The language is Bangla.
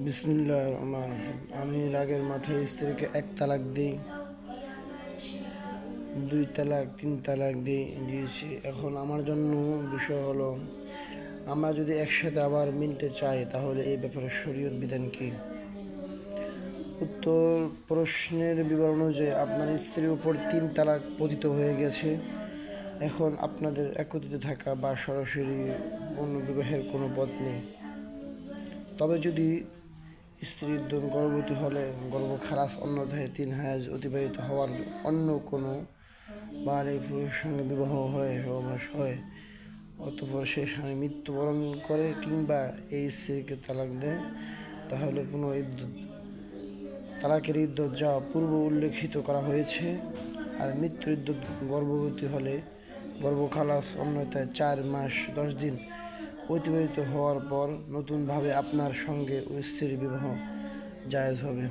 বিসমিল্লাহির রহমানির রহিম। আমি রাগের মাথায় স্ত্রীকে 1 তালাক দিই, 2 তালাক, 3 তালাক দিয়েছি। এখন আমার জন্য বিষয় হলো, আমরা যদি একসাথে আবার মিলতে চাই তাহলে এই ব্যাপারে শরীয়ত বিধান কি? উত্তর: প্রশ্নের বিবরণ অনুযায়ী আপনার স্ত্রীর উপর 3 তালাক পতিত হয়ে গেছে। এখন আপনাদের একত্রিত থাকা বা সরাসরি পুনর্বিবাহের কোনো পথ নেই। তবে যদি স্ত্রীর গর্ভবতী হলে গর্ভ খালাস, অন্যথায় 3 হায়াজ অতিবাহিত হওয়ার অন্য কোনো বালিগ পুরুষের সঙ্গে বিবাহ হয়, সহবাস হয়, অতঃপর সেই স্বামী মৃত্যুবরণ করে কিংবা এই স্ত্রীকে তালাক দেয়, তাহলে তালাকের ইদ্যত যা পূর্ব উল্লেখিত করা হয়েছে। আর মৃত্যুর ইদ্যত গর্ভবতী হলে গর্ভ খালাস, অন্যথায় 4 মাস 10 দিন অতিবাহিত হওয়ার পর নতুনভাবে আপনার সঙ্গে ওই স্ত্রীর বিবাহ জায়েজ হবে।